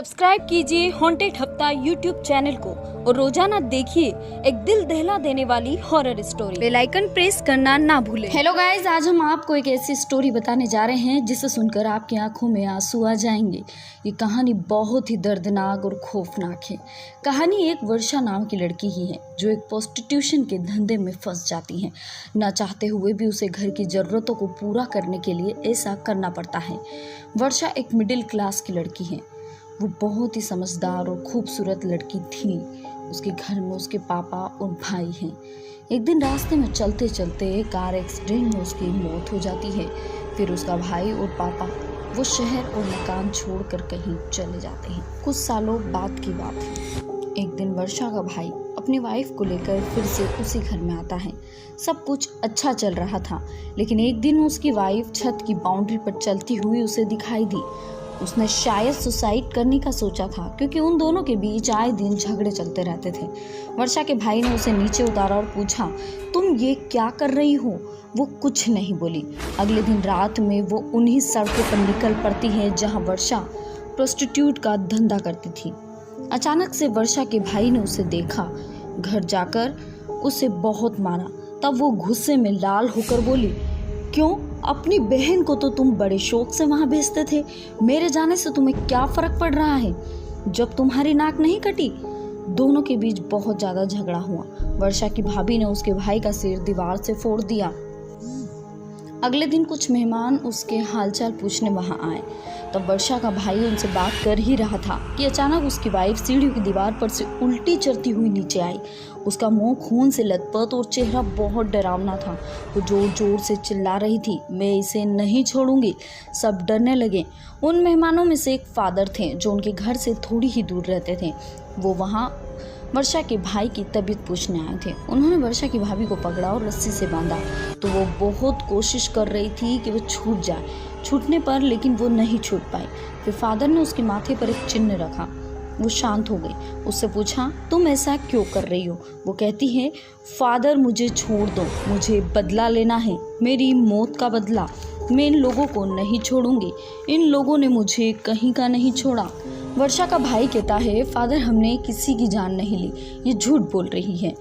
Subscribe कीजिए haunted हफ्ता YouTube channel को और रोजाना देखिए एक दिल दहला देने वाली horror story. Bell icon press करना ना भूलें। हेलो गाइस, आज हम आपको एक ऐसी स्टोरी बताने जा रहे हैं जिसे सुनकर आपकी आंखों में आंसू आ जाएंगे। ये कहानी बहुत ही दर्दनाक और खौफनाक है। कहानी एक वर्षा नाम की लड़की की है जो एक प्रोस्टिट्यूशन के धंधे में फंस जाती है। न चाहते हुए भी उसे घर की जरूरतों को पूरा करने के लिए ऐसा करना पड़ता है। वर्षा एक मिडिल क्लास की लड़की है। वो बहुत ही समझदार और खूबसूरत लड़की थी। उसके घर में उसके पापा और भाई हैं। एक दिन रास्ते में चलते चलते कार एक्सीडेंट में उसकी मौत हो जाती है। फिर उसका भाई और पापा वो शहर और मकान छोड़कर कहीं चले जाते हैं। कुछ सालों बाद की बात है। एक दिन वर्षा का भाई अपनी वाइफ को लेकर फिर से उसी घर में आता है। सब कुछ अच्छा चल रहा था, लेकिन एक दिन उसकी वाइफ छत की बाउंड्री पर चलती हुई उसे दिखाई दी। उसने शायद सुसाइड करने का सोचा था, क्योंकि उन दोनों के बीच आए दिन झगड़े चलते रहते थे। वर्षा के भाई ने उसे नीचे उतारा और पूछा, तुम ये क्या कर रही हो? वो कुछ नहीं बोली। अगले दिन रात में वो उन्हीं सड़कों पर निकल पड़ती है जहां वर्षा प्रोस्टिट्यूट का धंधा करती थी। अचानक से वर्षा के भाई ने उसे देखा। घर जाकर उसे बहुत मारा। तब वो गुस्से में लाल होकर बोली, क्यों? अपनी बहन को तो तुम बड़े शौक से वहां भेजते थे। मेरे जाने से तुम्हें क्या फर्क पड़ रहा है जब तुम्हारी नाक नहीं कटी? दोनों के बीच बहुत ज्यादा झगड़ा हुआ। वर्षा की भाभी ने उसके भाई का सिर दीवार से फोड़ दिया। अगले दिन कुछ मेहमान उसके हालचाल पूछने वहां आए। तब वर्षा का भाई उनसे बात कर ही रहा था कि अचानक उसकी वाइफ सीढ़ियों की दीवार पर से उल्टी चढ़ती हुई नीचे आई। उसका मुंह खून से लथपथ और चेहरा बहुत डरावना था। वो जोर जोर से चिल्ला रही थी, मैं इसे नहीं छोड़ूंगी। सब डरने लगे। उन मेहमानों में से एक फादर थे जो उनके घर से थोड़ी ही दूर रहते थे। वो वहाँ वर्षा के भाई की तबीयत पूछने आए थे। उन्होंने वर्षा की भाभी को पकड़ा और रस्सी से बांधा। तो वो बहुत कोशिश कर रही थी कि वो छूट जाए, छूटने पर लेकिन वो नहीं छूट पाई। फिर फादर ने उसके माथे पर एक चिन्ह रखा। वो शांत हो गई। उससे पूछा, तुम ऐसा क्यों कर रही हो? वो कहती है, फादर मुझे छोड़ दो, मुझे बदला लेना है, मेरी मौत का बदला। मैं इन लोगों को नहीं छोड़ूंगी। इन लोगों ने मुझे कहीं का नहीं छोड़ा। वर्षा का भाई कहता है, फादर हमने किसी की जान नहीं ली, ये झूठ बोल रही है।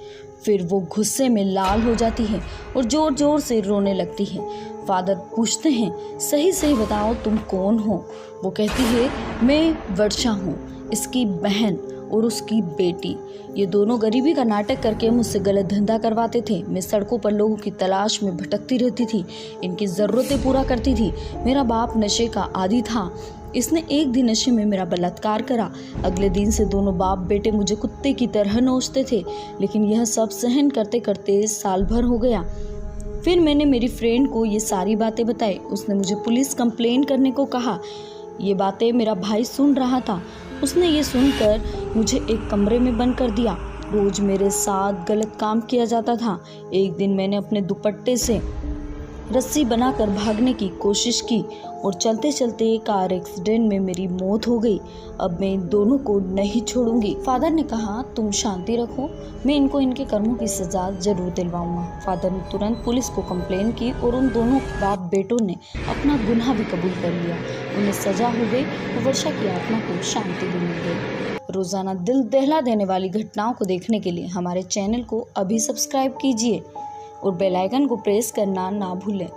फिर वो गुस्से में लाल हो जाती है और जोर जोर से रोने लगती है। फादर पूछते हैं, सही सही बताओ तुम कौन हो? वो कहती है, मैं वर्षा हूँ, इसकी बहन और उसकी बेटी। ये दोनों गरीबी का नाटक करके मुझसे गलत धंधा करवाते थे। मैं सड़कों पर लोगों की तलाश में भटकती रहती थी, इनकी ज़रूरतें पूरा करती थी। मेरा बाप नशे का आदी था। इसने एक दिन नशे में मेरा बलात्कार करा। अगले दिन से दोनों बाप बेटे मुझे कुत्ते की तरह नोचते थे। लेकिन यह सब सहन करते करते साल भर हो गया। फिर मैंने मेरी फ्रेंड को ये सारी बातें बताई। उसने मुझे पुलिस कंप्लेन करने को कहा। ये बातें मेरा भाई सुन रहा था। उसने ये सुनकर मुझे एक कमरे में बंद कर दिया। रोज मेरे साथ गलत काम किया जाता था। एक दिन मैंने अपने दुपट्टे से रस्सी बनाकर भागने की कोशिश की और चलते चलते कार एक्सीडेंट में मेरी मौत हो गई। अब मैं इन दोनों को नहीं छोड़ूंगी। फादर ने कहा, तुम शांति रखो, मैं इनको इनके कर्मों की सजा जरूर दिलवाऊंगा। फादर ने तुरंत पुलिस को कंप्लेन की और उन दोनों बाप बेटों ने अपना गुनाह भी कबूल कर लिया। उन्हें सजा हो गई और वर्षा की आत्मा को शांति भी मिल गई। रोजाना दिल दहला देने वाली घटनाओं को देखने के लिए हमारे चैनल को अभी सब्सक्राइब कीजिए और बेल आइकन को प्रेस करना ना भूलें।